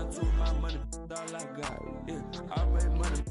loyal to my money, all I got. Yeah, I make money.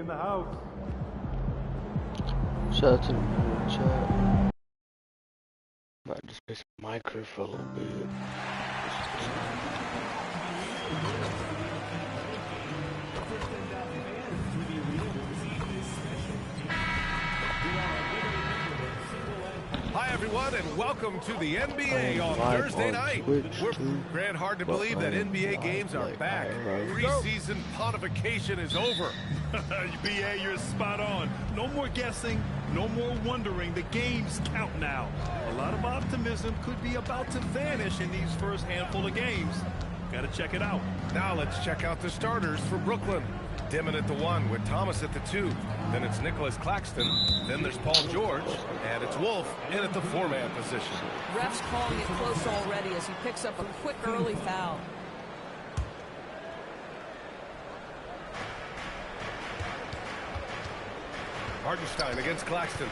in the house. Shout out to the people in the chat. Might just fix the micro for a little bit. Hi everyone, and welcome to the NBA on Thursday night. We're Grant, hard to believe that NBA games are back. Preseason pontification is over. BA, you're spot on. No more guessing, no more wondering. The games count now. A lot of optimism could be about to vanish in these first handful of games. Gotta check it out. Now let's check out the starters for Brooklyn. Dimon at the 1 with Thomas at the 2. Then it's Nicholas Claxton. Then there's Paul George. And it's Wolf in at the 4-man position. Refs calling it close already as he picks up a quick early foul. Hartenstein against Claxton.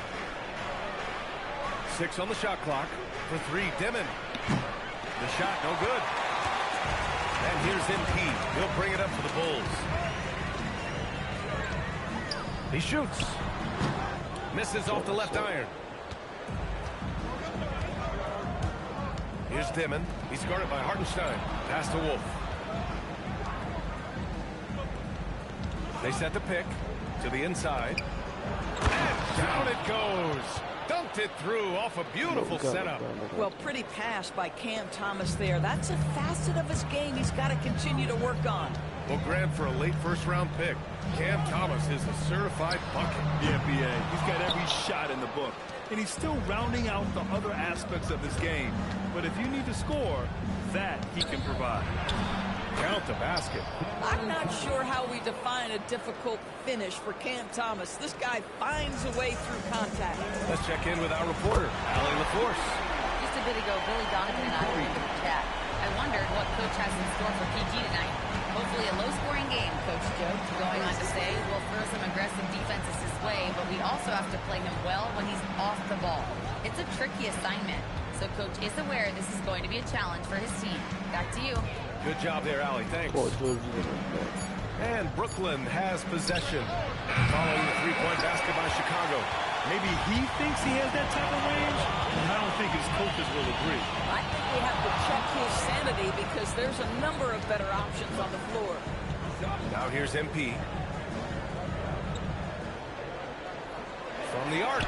6 on the shot clock. For 3, Dimon. The shot, no good. And here's MP. He'll bring it up for the Bulls. He shoots. Misses off the left iron. Here's Dimon. He's guarded by Hartenstein. Pass to Wolf. They set the pick to the inside. And down it goes. Dunked it through off a beautiful setup. Well, pretty pass by Cam Thomas there. That's a facet of his game he's got to continue to work on. Well, Grant, for a late first-round pick, Cam Thomas is a certified bucket. Yeah, BA. He's got every shot in the book. And he's still rounding out the other aspects of his game. But if you need to score, that he can provide. Count the basket. I'm not sure how we define a difficult finish for Cam Thomas. This guy finds a way through contact. Let's check in with our reporter, Allie LaForce. Just a bit ago, Billy Donovan and I were in the chat. I wondered what Coach has in store for PG tonight. Hopefully a low-scoring game, Coach joked, going on to say we'll throw some aggressive defenses his way, but we also have to play him well when he's off the ball. It's a tricky assignment, so Coach is aware this is going to be a challenge for his team. Back to you. Good job there, Allie. Thanks. And Brooklyn has possession. Following the three-point basket by Chicago. Maybe he thinks he has that type of range, and I don't think his coaches will agree. I think we have to check his sanity because there's a number of better options on the floor. Now here's MP. From the arc.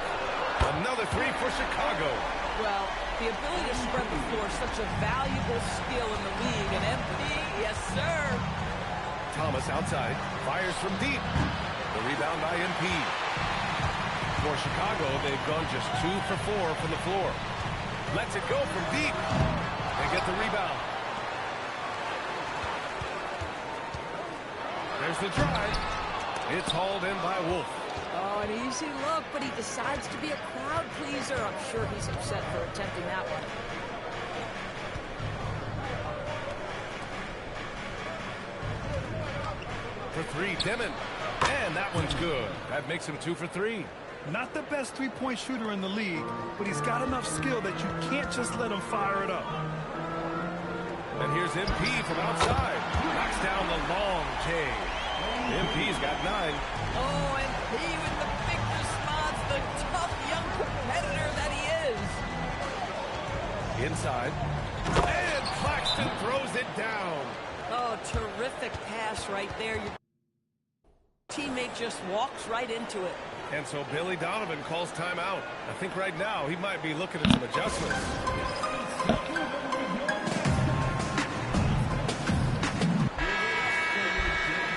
Another three for Chicago. Well, the ability to spread the floor is such a valuable skill in the league. And MP, yes, sir. Thomas outside. Fires from deep. The rebound by MP. For Chicago, they've gone just 2 for 4 from the floor. Lets it go from deep. They get the rebound. There's the drive. It's hauled in by Wolf. Oh, an easy look, but he decides to be a crowd pleaser. I'm sure he's upset for attempting that one. For 3, Dimon. And that one's good. That makes him 2 for 3. Not the best three-point shooter in the league, but he's got enough skill that you can't just let him fire it up. And here's MP from outside. Knocks down the long J. MP's got 9. Oh, MP with the big response, the tough young competitor that he is. Inside. And Claxton throws it down. Oh, terrific pass right there. Your teammate just walks right into it. And so Billy Donovan calls timeout. I think right now he might be looking at some adjustments.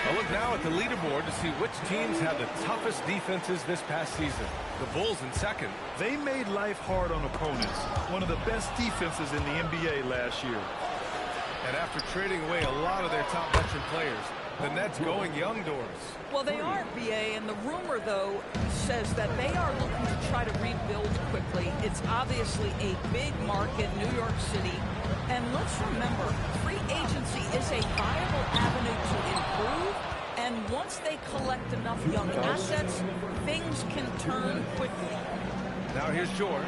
A look now at the leaderboard to see which teams had the toughest defenses this past season. The Bulls in second. They made life hard on opponents. One of the best defenses in the NBA last year. And after trading away a lot of their top veteran players, the Nets going young doors. Well, they are, BA, and the rumor, though, says that they are looking to try to rebuild quickly. It's obviously a big market, New York City. And let's remember, free agency is a viable avenue to improve. And once they collect enough young assets, things can turn quickly. Now here's George.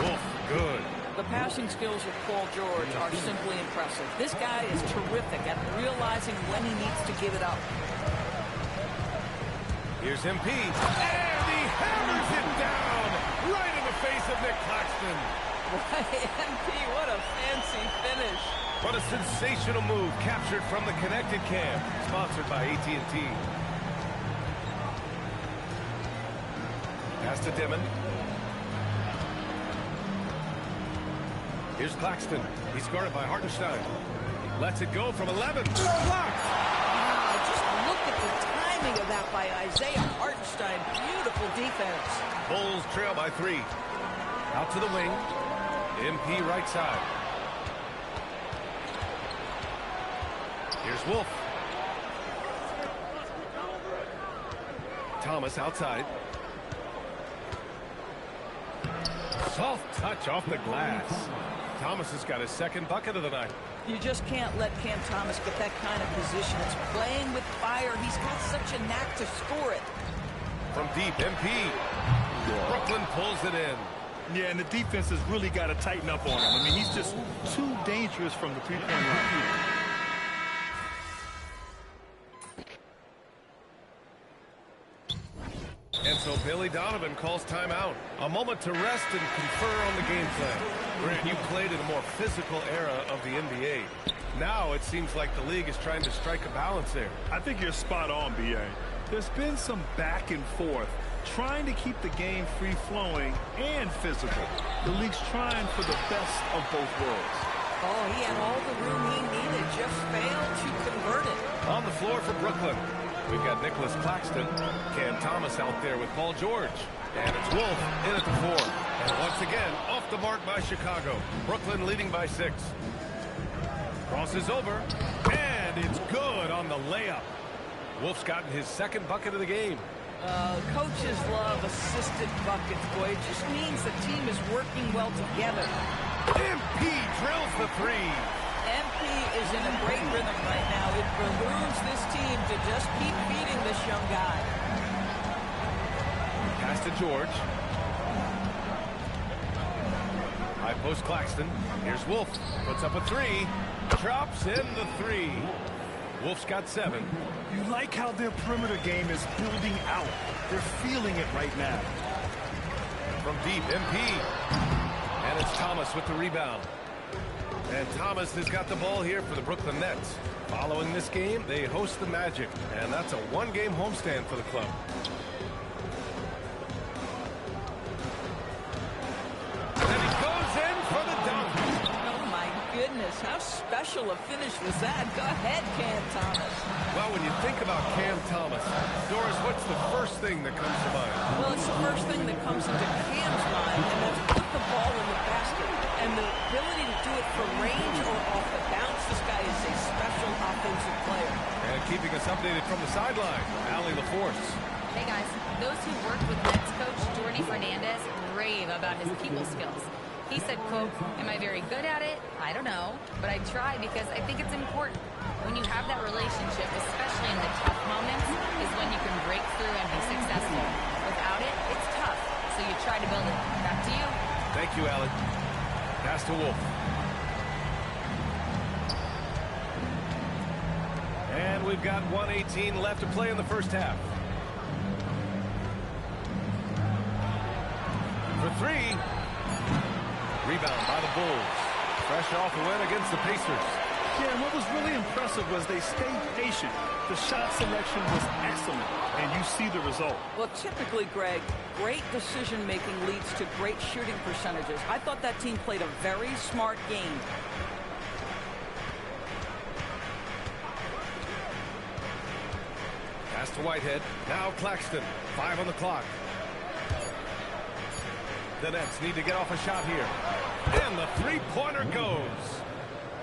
Wolf, good. The passing skills of Paul George are simply impressive. This guy is terrific at realizing when he needs to give it up. Here's MP, and he hammers it down right in the face of Nick Claxton. MP, what a fancy finish. What a sensational move captured from the connected cam, sponsored by AT&T. Pass to Dimon. Here's Claxton. He's guarded by Hartenstein. Lets it go from 11. Blocked! Wow, just look at the timing of that by Isaiah Hartenstein. Beautiful defense. Bulls trail by 3. Out to the wing. MP right side. Here's Wolf. Thomas outside. Soft touch off the glass. Thomas has got his second bucket of the night. You just can't let Cam Thomas get that kind of position. It's playing with fire. He's got such a knack to score it. From deep, MP. Brooklyn pulls it in. Yeah, and the defense has really got to tighten up on him. I mean, he's just too dangerous from the three-point line. And so Billy Donovan calls timeout. A moment to rest and confer on the game plan. Grant, you played in a more physical era of the NBA. Now it seems like the league is trying to strike a balance there. I think you're spot on, B.A. There's been some back and forth, trying to keep the game free-flowing and physical. The league's trying for the best of both worlds. Oh, he had all the room he needed, just failed to convert it. On the floor for Brooklyn, we've got Nicholas Claxton, Cam Thomas out there with Paul George. And it's Wolf in at the 4. And once again, off the mark by Chicago. Brooklyn leading by 6. Crosses over, and it's good on the layup. Wolf's gotten his second bucket of the game. Coaches love assisted buckets, boy. It just means the team is working well together. MP drills the 3. MP is in a great rhythm right now. It behooves this team to just keep feeding this young guy. Pass to George. High post Claxton. Here's Wolf. Puts up a 3. Drops in the 3. Wolf's got 7. You like how their perimeter game is building out. They're feeling it right now. From deep, MP. And it's Thomas with the rebound. And Thomas has got the ball here for the Brooklyn Nets. Following this game, they host the Magic. And that's a one-game homestand for the club. And he goes in for the dunk. Oh, my goodness. How special a finish was that? Go ahead, Cam Thomas. Well, when you think about Cam Thomas, Doris, what's the first thing that comes to mind? Well, it's the first thing that comes into Cam's mind, and that's put the ball in the basket. And the ability to do it from range or off the bounce, this guy is a special offensive player. And keeping us updated from the sideline, Allie LaForce. Hey guys, those who worked with Nets coach Jordy Fernandez rave about his people skills. He said, quote, "Am I very good at it? I don't know, but I try because I think it's important. When you have that relationship, especially in the tough moments, is when you can break through and be successful. Without it, it's tough, so you try to build it. Back to you." Thank you, Allie. Pass to Wolf. And we've got 1:18 left to play in the first half. For 3. Rebound by the Bulls. Fresh off the win against the Pacers. Yeah, and what was really impressive was they stayed patient. The shot selection was excellent, and you see the result. Well, typically, Greg, great decision-making leads to great shooting percentages. I thought that team played a very smart game. Pass to Whitehead. Now Claxton. 5 on the clock. The Nets need to get off a shot here. And the three-pointer goes.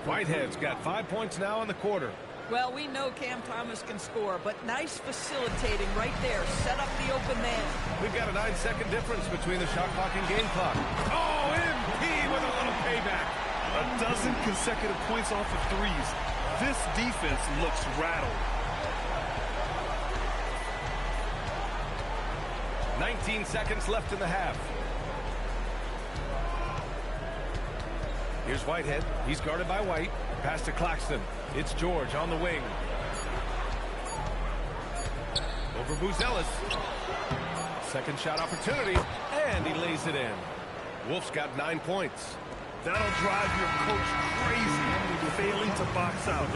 Whitehead's got 5 points now in the quarter. Well, we know Cam Thomas can score, but nice facilitating right there. Set up the open man. We've got a 9-second difference between the shot clock and game clock. Oh, MP with a little payback. A dozen consecutive points off of threes. This defense looks rattled. 19 seconds left in the half. Here's Whitehead. He's guarded by White. Pass to Claxton. It's George on the wing. Over Buzelis. Second shot opportunity, and he lays it in. Wolf's got 9 points. That'll drive your coach crazy, failing to box out.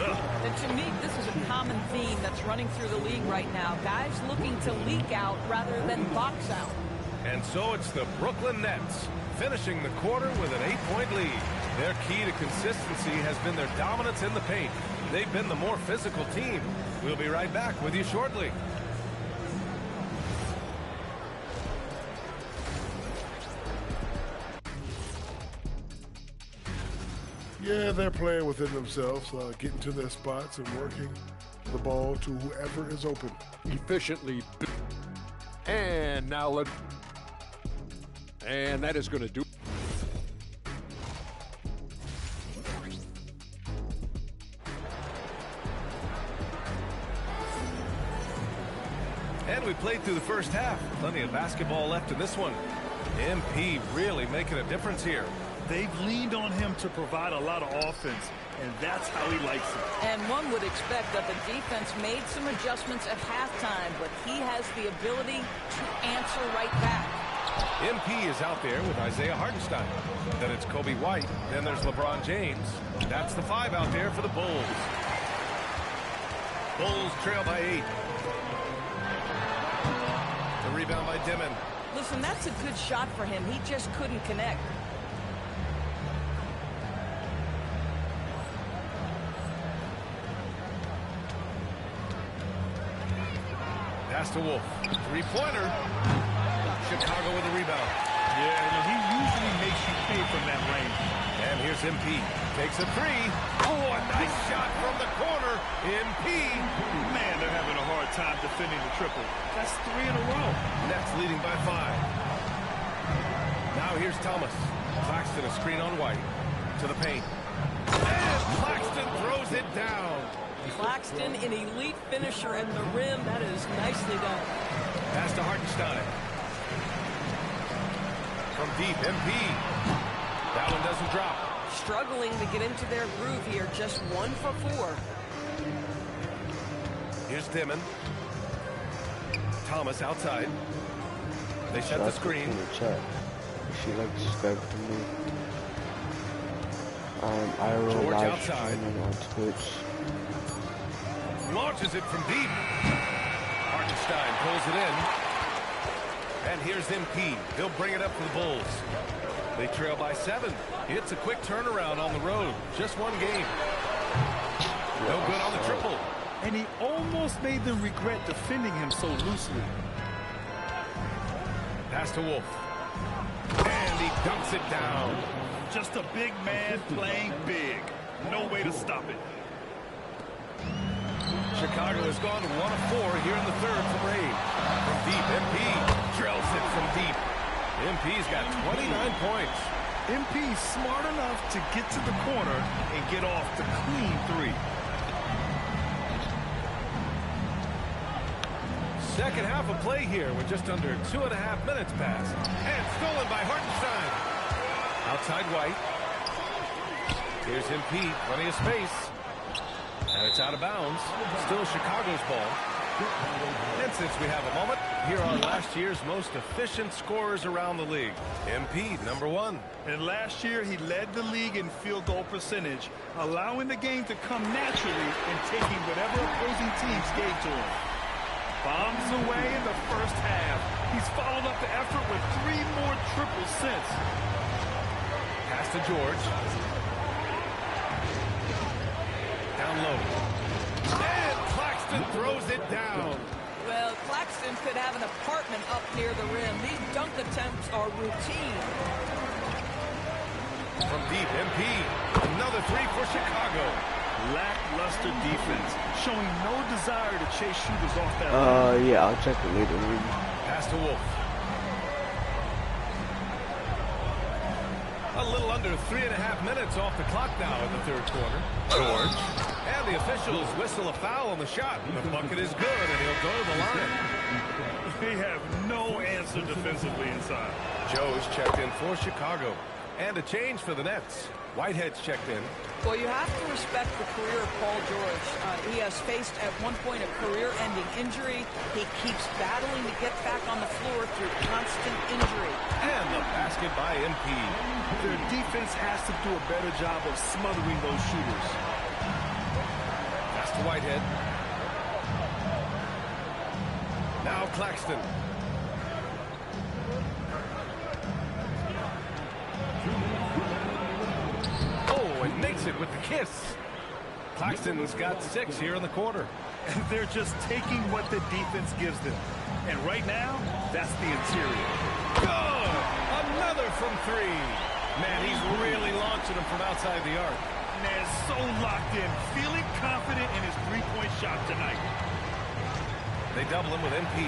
And to me, this is a common theme that's running through the league right now. Guys looking to leak out rather than box out. And so it's the Brooklyn Nets finishing the quarter with an 8-point lead. Their key to consistency has been their dominance in the paint. They've been the more physical team. We'll be right back with you shortly. Yeah, they're playing within themselves, getting to their spots and working the ball to whoever is open. Efficiently. And now and that is going to do. And we played through the first half. Plenty of basketball left in this one. MP really making a difference here. They've leaned on him to provide a lot of offense, and that's how he likes it. And one would expect that the defense made some adjustments at halftime, but he has the ability to answer right back. MP is out there with Isaiah Hartenstein. Then it's Kobe White. Then there's LeBron James. That's the 5 out there for the Bulls. Bulls trail by 8. The rebound by Dimon. Listen, that's a good shot for him. He just couldn't connect. Pass to Wolf. Three-pointer. Chicago with the rebound. Yeah, he usually makes you pay from that range. And here's MP. Takes a 3. Oh, a nice shot from the corner. MP. Man, they're having a hard time defending the triple. That's 3 in a row. Nets leading by 5. Now here's Thomas. Claxton a screen on White. To the paint. And Claxton throws it down. Claxton, an elite finisher at the rim. That is nicely done. Pass to Hartenstein. From deep, MP. That one doesn't drop. Struggling to get into their groove here. Just 1 for 4. Here's Dimon. Thomas outside. They set the screen. In the chat. If you like to subscribe to me. IRL George live outside. streaming on Twitch. Launches it from deep. Hartenstein pulls it in. And here's MP. He'll bring it up for the Bulls. They trail by 7. It's a quick turnaround on the road. Just one game. No good on the triple. And he almost made them regret defending him so loosely. Pass to Wolf. And he dunks it down. Just a big man playing big. No way to stop it. Chicago has gone 1 of 4 here in the third from Ray. From deep, MP drills it from deep. MP's got 29 points. MP smart enough to get to the corner and get off the clean 3. Second half of play here with just under 2.5 minutes passed. And stolen by Hartenstein. Outside White. Here's MP, plenty of space. And it's out of bounds. Still Chicago's ball. And since we have a moment, here are last year's most efficient scorers around the league. MP, number 1. And last year, he led the league in field goal percentage, allowing the game to come naturally and taking whatever opposing teams gave to him. Bombs away in the first half. He's followed up the effort with 3 more triples since. Pass to George. Down low. And Claxton throws it down. Well, Claxton could have an apartment up near the rim. These dunk attempts are routine. From deep, MP. Another 3 for Chicago. Lackluster defense, showing no desire to chase shooters off that line. Yeah, I'll check it later. Pass to Wolf. A little under 3.5 minutes off the clock now in the third quarter. George. And the officials whistle a foul on the shot. The bucket is good, and he'll go to the line. They have no answer defensively inside. Joe is checked in for Chicago. And a change for the Nets. Whitehead's checked in. Well, you have to respect the career of Paul George. He has faced at one point a career-ending injury. He keeps battling to get back on the floor through constant injury. And the basket by MP. Their defense has to do a better job of smothering those shooters. Pass to Whitehead. Now Claxton. And makes it with the kiss. Claxton's got 6 here in the quarter. And they're just taking what the defense gives them. And right now, that's the interior. Good! Another from 3. Man, he's really launching them from outside the arc. Man, so locked in, feeling confident in his three-point shot tonight. They double him with MP.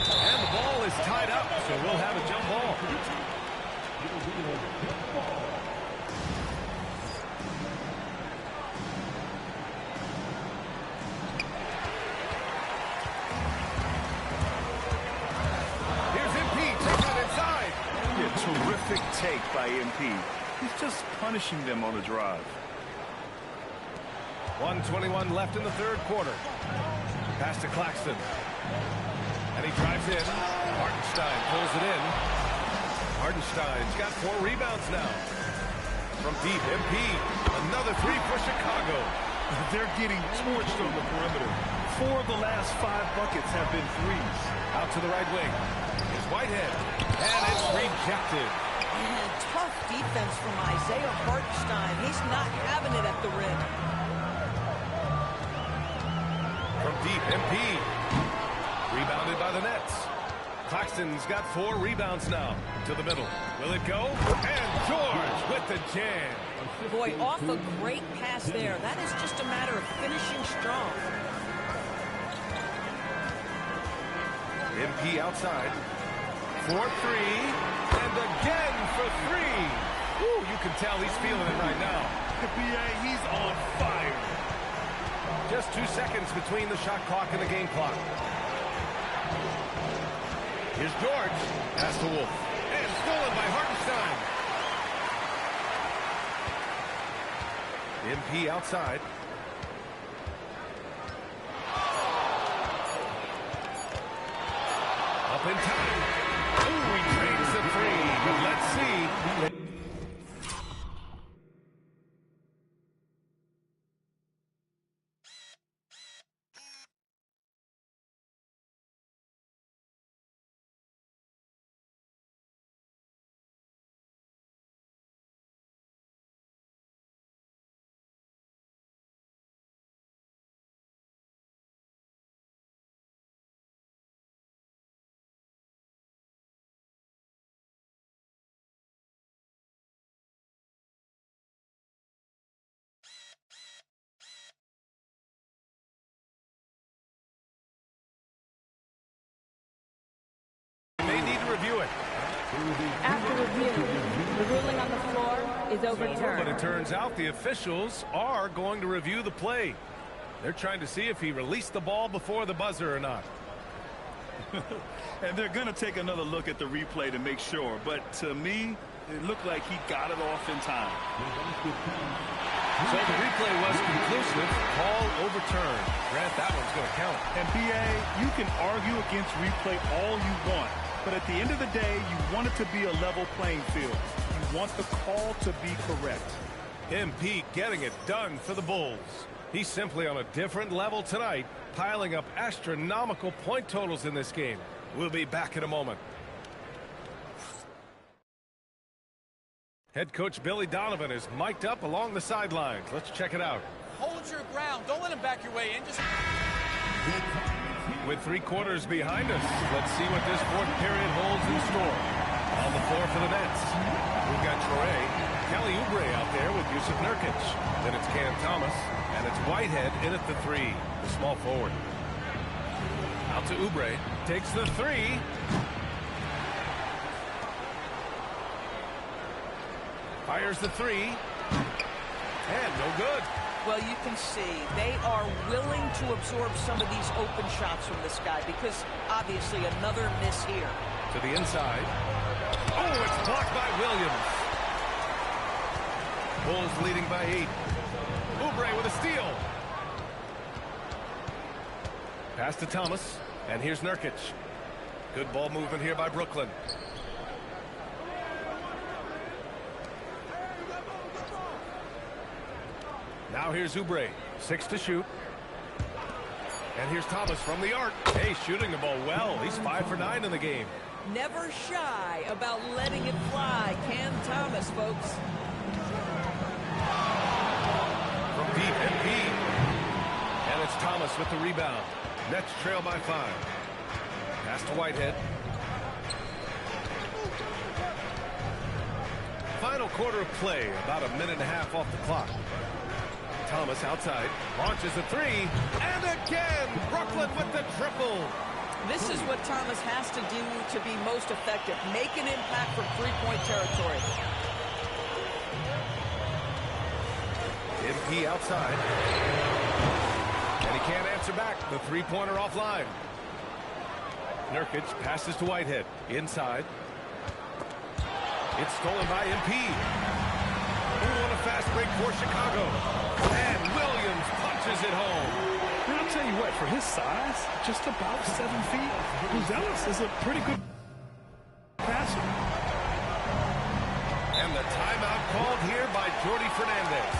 And the ball is tied up, so we'll have a jump ball. Terrific take by MP. He's just punishing them on the drive. 1:21 left in the third quarter. Pass to Claxton. And he drives in. Hartenstein pulls it in. Hartenstein's got 4 rebounds now. From deep, MP. Another 3 for Chicago. They're getting torched on the perimeter. 4 of the last 5 buckets have been threes. Out to the right wing. Here's Whitehead. And it's rejected. Man, tough defense from Isaiah Hartenstein. He's not having it at the rim. From deep, MP. Rebounded by the Nets. Claxton's got 4 rebounds now. To the middle. Will it go? And George with the jam. Boy, off a great pass there. That is just a matter of finishing strong. MP outside. 4-3. And again for 3. Woo, you can tell he's feeling it right now. BA, he's on fire. Just 2 seconds between the shot clock and the game clock. Here's George. Pass to Wolf. And stolen by Hartenstein. MP outside. Up in time. Ooh, he trades the 3. But let's see. May need to review it. After review, the ruling on the floor is overturned. But it turns out the officials are going to review the play. They're trying to see if he released the ball before the buzzer or not. And they're going to take another look at the replay to make sure. But to me, it looked like he got it off in time. So the replay was conclusive. Call overturned. Grant, that one's going to count. And BA, you can argue against replay all you want. But at the end of the day, you want it to be a level playing field. You want the call to be correct. MP getting it done for the Bulls. He's simply on a different level tonight, piling up astronomical point totals in this game. We'll be back in a moment. Head coach Billy Donovan is mic'd up along the sidelines. Let's check it out. Hold your ground. Don't let him back your way in. Just... With 3 quarters behind us, let's see what this 4th period holds in store. On the floor for the Nets, we've got Traore, Kelly Oubre out there with Yusuf Nurkic. Then it's Cam Thomas, and it's Whitehead in at the 3, the small forward. Out to Oubre, takes the 3. Fires the 3. And no good. Well, you can see they are willing to absorb some of these open shots from this guy because obviously another miss here. To the inside. Oh, it's blocked by Williams. Bulls leading by 8. Oubre with a steal. Pass to Thomas. And here's Nurkic. Good ball movement here by Brooklyn. Now here's Oubre. 6 to shoot. And here's Thomas from the arc. Hey, shooting the ball well. He's 5 for 9 in the game. Never shy about letting it fly. Cam Thomas, folks. From deep, MP. And it's Thomas with the rebound. Nets trail by 5. Pass to Whitehead. Final quarter of play. About a minute and a half off the clock. Thomas outside. Launches a 3. And again, Brooklyn with the triple. This is what Thomas has to do to be most effective. Make an impact from three-point territory. MP outside. And he can't answer back. The three-pointer offline. Nurkic passes to Whitehead. Inside. It's stolen by MP. Ooh, on a fast break for Chicago. And Williams punches it home. And I'll tell you what, for his size, just about 7 feet, Buzelis is a pretty good passer. And the timeout called here by Jordi Fernandez,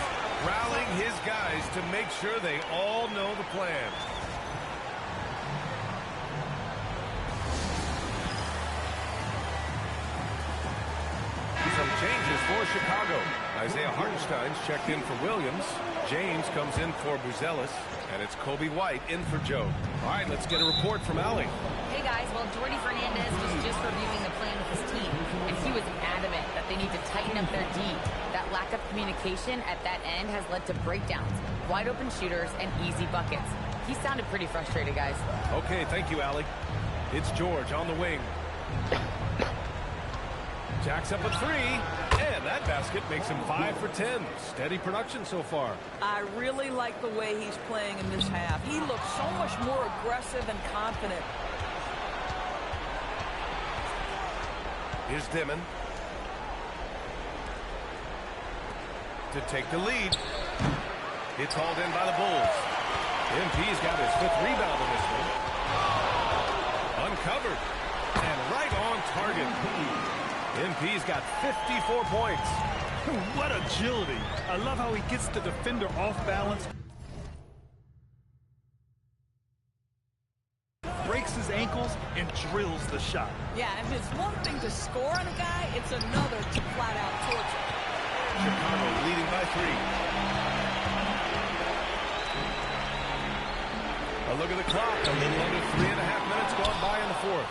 rallying his guys to make sure they all know the plan. Some changes for Chicago. Isaiah Hartenstein's checked in for Williams. James comes in for Buzelis. And it's Kobe White in for Joe. All right, let's get a report from Allie. Hey, guys. Well, Jordi Fernandez was just reviewing the plan with his team, and he was adamant that they need to tighten up their D. That lack of communication at that end has led to breakdowns, wide open shooters, and easy buckets. He sounded pretty frustrated, guys. Okay, thank you, Allie. It's George on the wing. Jacks up a 3, and that basket makes him 5 for 10. Steady production so far. I really like the way he's playing in this half. He looks so much more aggressive and confident. Here's Dimon to take the lead. It's hauled in by the Bulls. MP's got his 5th rebound in this one. Uncovered, and right on target. MP's got 54 points. What agility. I love how he gets the defender off balance, breaks his ankles, and drills the shot. Yeah, and it's one thing to score on a guy, it's another to flat out torture. Chicago leading by 3. A look at the clock. A little under 3.5 minutes gone by in the 4th.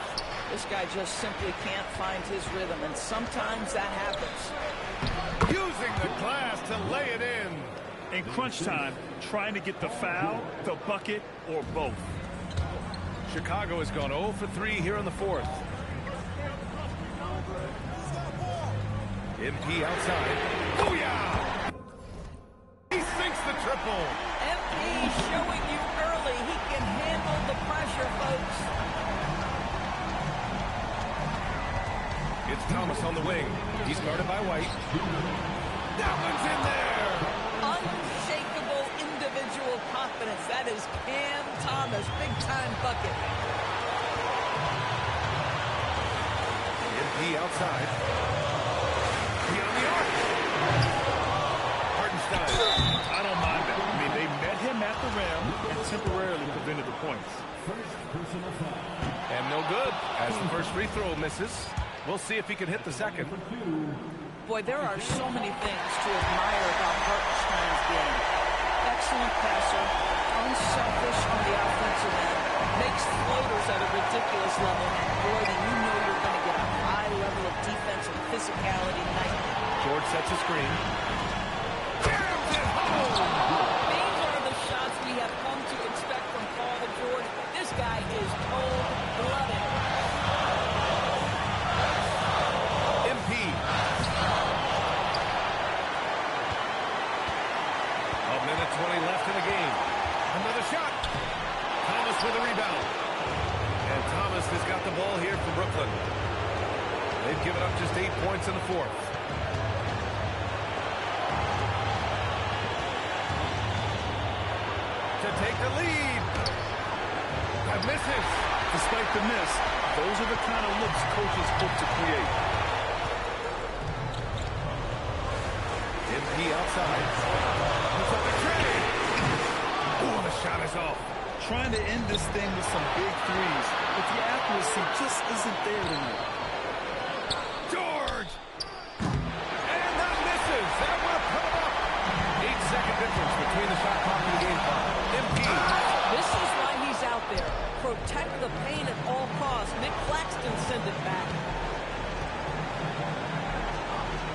This guy just simply can't find his rhythm, and sometimes that happens. Using the glass to lay it in. In crunch time, trying to get the foul, the bucket, or both. Chicago has gone 0 for 3 here in the 4th. MP outside. Booyah! He sinks the triple. MP showing you early he can handle the pressure, folks. It's Thomas on the wing. He's guarded by White. That one's in there. Unshakable individual confidence. That is Cam Thomas. Big-time bucket. MP outside. Beyond the arc. Hartenstein. I don't mind that. I mean, they met him at the rim and temporarily prevented the points. And no good as the first free throw misses. We'll see if he can hit the second. Boy, there are so many things to admire about Hartenstein's game. Excellent passer, unselfish on the offensive end, makes floaters at a ridiculous level, and boy, then you know you're going to get a high level of defense and physicality tonight. George sets a screen. Jams it home! These are the shots we have come to expect from Paul George. This guy is cold-blooded. With a rebound. And Thomas has got the ball here for Brooklyn. They've given up just 8 points in the 4th. to take the lead. That misses. Despite the miss, those are the kind of looks coaches hope to create. MP outside. He's on the trade. Oh, the shot is off. Trying to end this thing with some big threes, but the accuracy just isn't there tonight. George! And that misses. That would have put him up. 8-second difference between the shot clock and the game clock. MP. This is why he's out there. Protect the paint at all costs. Nick Claxton send it back.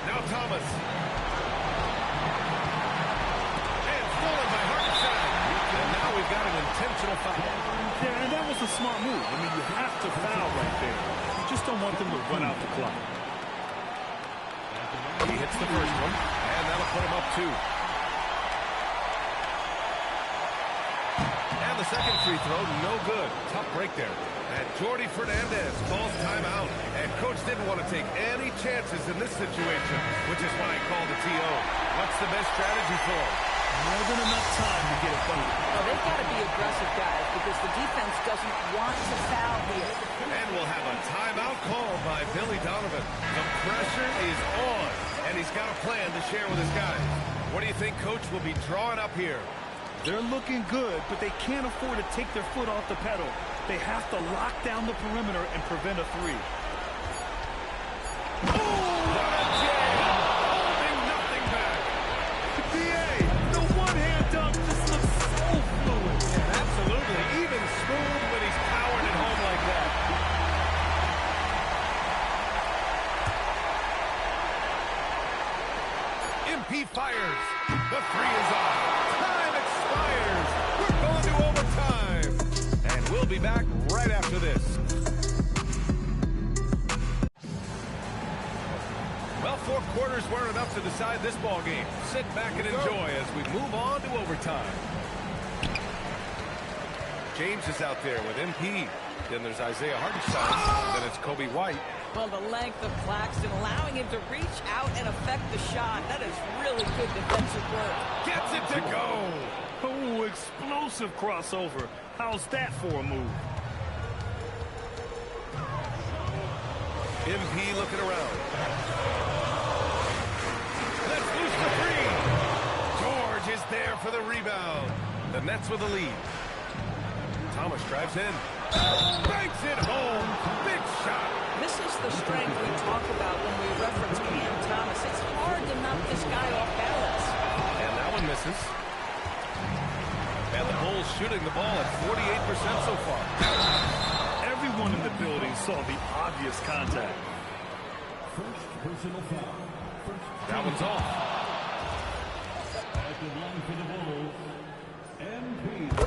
Now Thomas. And stolen by Hartenstein. And now we've got an intentional foul. Yeah, and that was a smart move. I mean, you have to foul right there. You just don't want them to run out the clock. He hits the first one, and that'll put him up 2. And the second free throw, no good. Tough break there. And Jordi Fernandez calls timeout. And coach didn't want to take any chances in this situation, which is why he called the TO. What's the best strategy for him? More than enough time to get it bucket. Well, they've got to be aggressive, guys, because the defense doesn't want to foul here. And we'll have a timeout called by Billy Donovan. The pressure is on, and he's got a plan to share with his guys. What do you think coach will be drawing up here? They're looking good, but they can't afford to take their foot off the pedal. They have to lock down the perimeter and prevent a three. Oh, what a jam! Holding nothing back. BA, the one-hand dunk just looks so fluid. Yeah, absolutely. Even smooth when he's powering it home like that. MP fires. The three is off. Time expires. We're going to overtime. And we'll be back right after this. Well, 4 quarters weren't enough to decide this ball game. Sit back and enjoy as we move on to overtime. James is out there with MP. Then there's Isaiah Hartenstein. Then it's Kobe White. Well, the length of Claxton allowing him to reach out and affect the shot. That is really good defensive work. Gets it to go. Oh, explosive crossover. How's that for a move? MP looking around. Let's loose the three. George is there for the rebound. The Nets with the lead. Thomas drives in. Banks it home. Big shot. This is the strength we talk about when we reference Cam Thomas. It's hard to knock this guy off balance. And that one misses. And the Bulls shooting the ball at 48% so far. Everyone in the building saw the obvious contact. That one's off.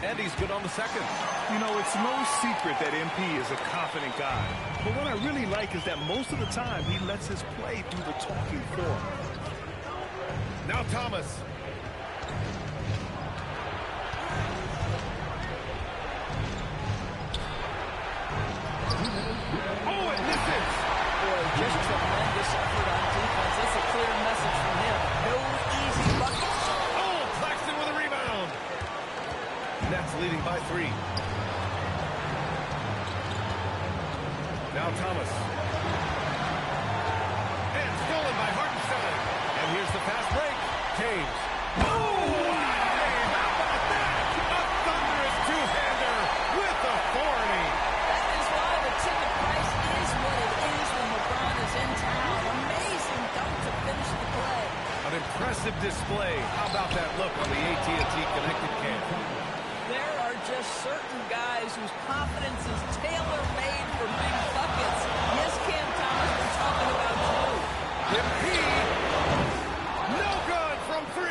And he's good on the second. You know, it's no secret that MP is a confident guy. But what I really like is that most of the time he lets his play do the talking for him. Now Thomas. Oh, it misses. Boy, just tremendous effort on defense. That's a clear message from him. No easy buckets. Oh, Claxton with a rebound. Nets leading by 3. Now Thomas. And stolen by Hartenstein. And here's the fast break. James. Oh, hey, how about that? A thunderous two-hander with authority. That is why the ticket price is what it is when LeBron is in town. Amazing dunk to finish the play. An impressive display. How about that look on the AT&T Connected Cam? There are just certain guys whose confidence is tailor-made for big buckets. Yes, Cam Thomas, we're talking about you. MP, no good from 3.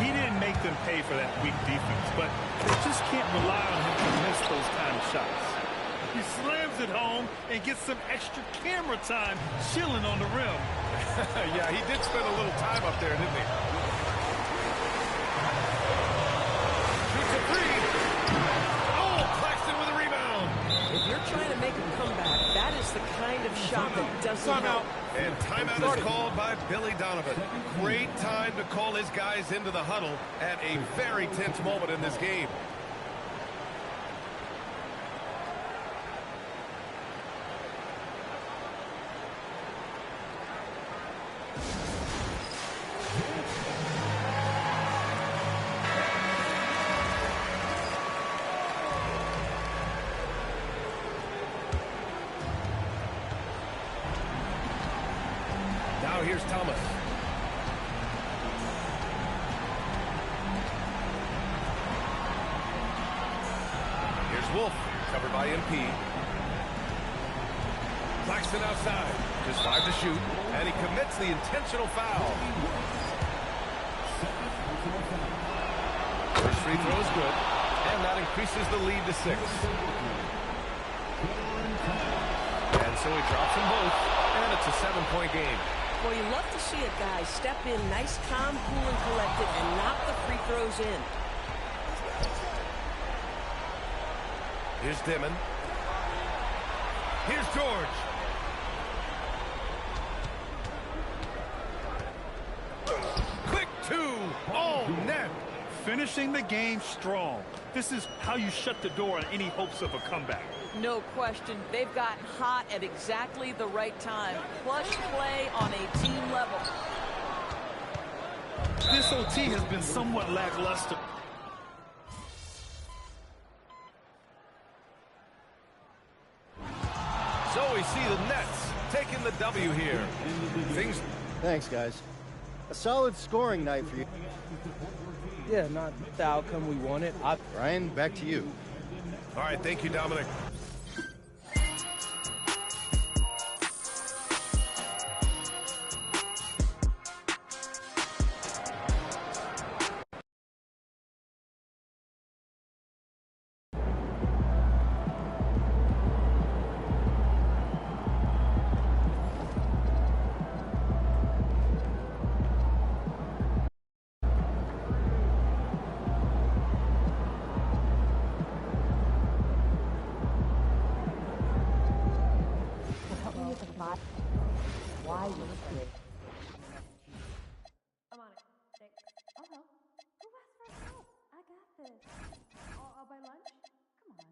He didn't make them pay for that weak defense, but they just can't rely on him to miss those kind of shots. He slams it home and gets some extra camera time chilling on the rim. Yeah, he did spend a little time up there, didn't he? Shoots a 3. Oh, Claxton with a rebound. If you're trying to make a comeback, that is the kind of shot that doesn't help. And timeout is called by Billy Donovan. Great time to call his guys into the huddle at a very tense moment in this game. Now here's Thomas. Here's Wolf, covered by MP. Claxton outside, just 5 to shoot, and he commits the intentional foul. First free throw is good, and that increases the lead to 6. And so he drops them both, and it's a 7-point game. Well, you love to see a guy step in nice, calm, cool, and collected and knock the free throws in. Here's Dimon. Here's George. Quick 2. Oh, net. Finishing the game strong. This is how you shut the door on any hopes of a comeback. No question. They've gotten hot at exactly the right time. Clutch play on a team level. This OT has been somewhat lackluster. So we see the Nets taking the W here. Thanks, guys. A solid scoring night for you. Yeah, not the outcome we wanted. Ryan, back to you. All right, thank you, Dominic. Why you I'm on it. Thanks. I'll help. Who asked for help? I got this. I'll buy lunch? Come on.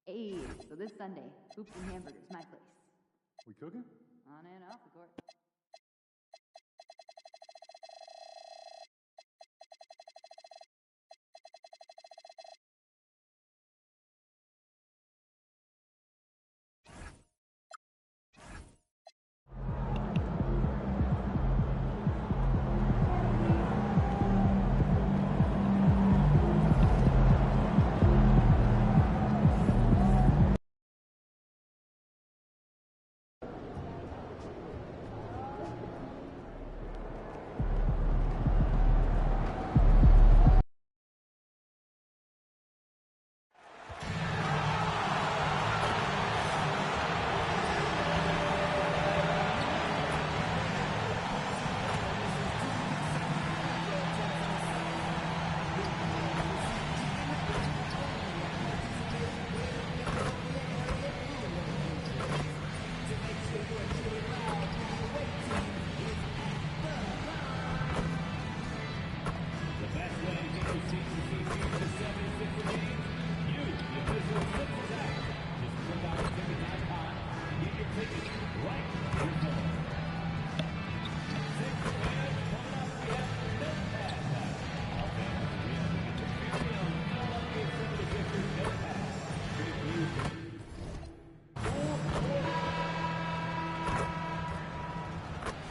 Hey, so this Sunday, hoops and hamburgers, my place. We cooking? On and off the court.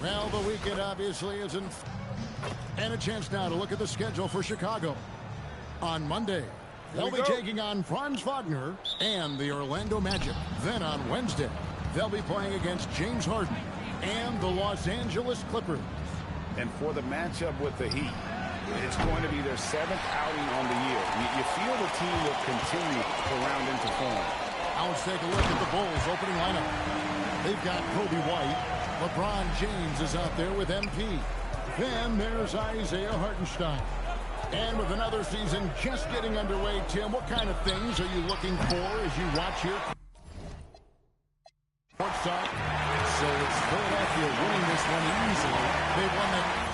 Well, the weekend obviously isn't. And a chance now to look at the schedule for Chicago. On Monday, they'll be taking on Franz Wagner and the Orlando Magic. Then on Wednesday, they'll be playing against James Harden and the Los Angeles Clippers. And for the matchup with the Heat, it's going to be their 7th outing on the year. You feel the team will continue to round into form. Now let's take a look at the Bulls' opening lineup. They've got Kobe White. LeBron James is out there with MP. Then there's Isaiah Hartenstein. And with another season just getting underway, Tim, what kind of things are you looking for as you watch here? Courtside. So it's Philadelphia winning this one easily. They won that.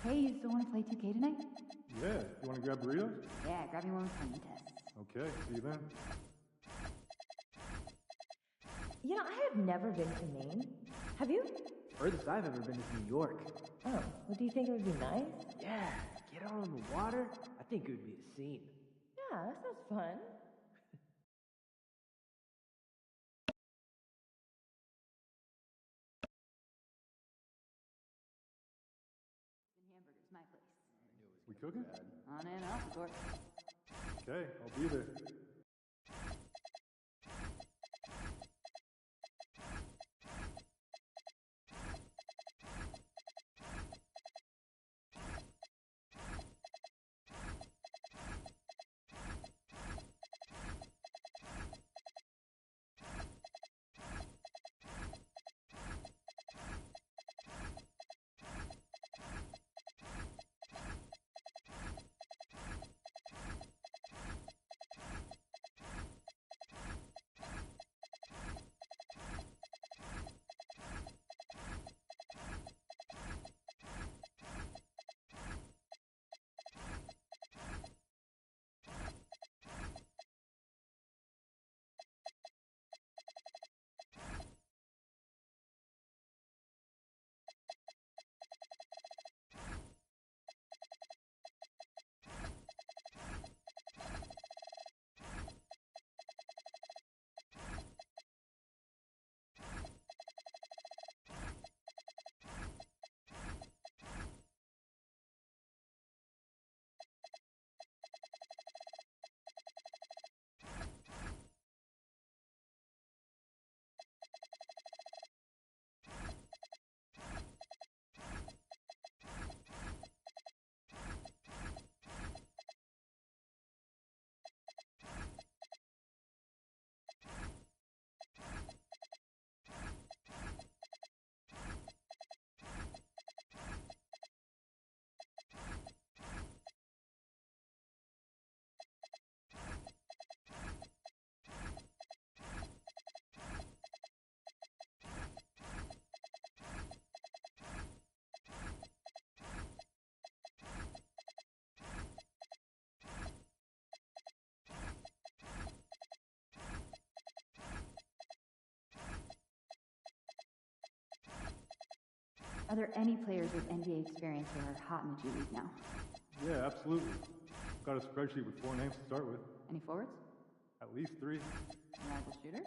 Hey, you still want to play 2K tonight? Yeah, you want to grab burritos? Yeah, grab me one with onion tests. Okay, see you then. You know, I have never been to Maine. Have you? Furthest I've ever been is New York. Oh, well, do you think it would be nice? Yeah, get out on the water. I think it would be a scene. Yeah, that sounds fun. Hamburgers, my place. We cooking? On and off the court. Okay, I'll be there. Are there any players with NBA experience who are hot in the G League now? Yeah, absolutely. I've got a spreadsheet with 4 names to start with. Any forwards? At least 3. Reliable shooters?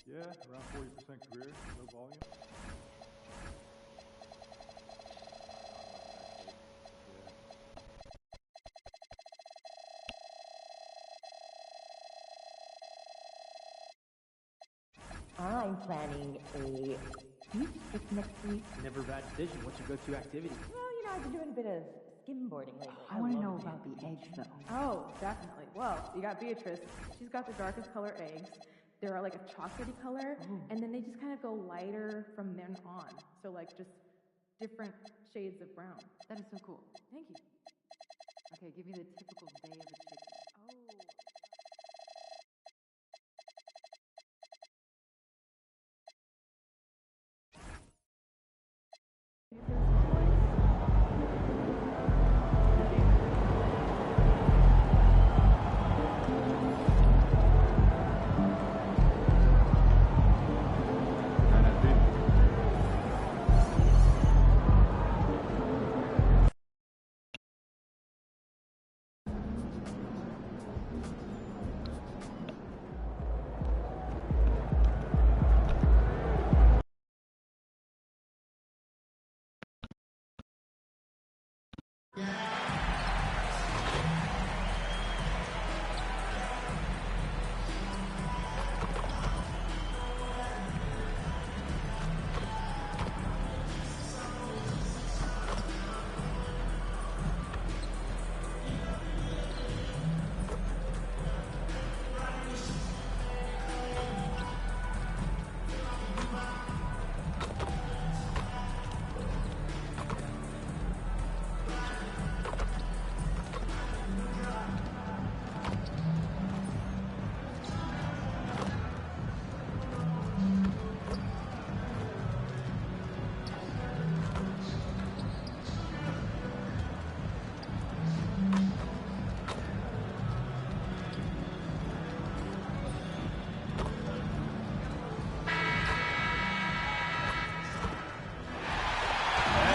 Yeah, around 40% career, low volume. I'm planning a beach trip next week. Never a bad decision. What's your go-to activity? Well, you know, I've been doing a bit of skimboarding lately. I want to know about the eggs, though. Oh, definitely. Well, you got Beatrice. She's got the darkest color eggs. they're like a chocolatey color, and then they just kind of go lighter from then on. So like just different shades of brown. That is so cool. Thank you. Okay, give me the typical day of a chicken.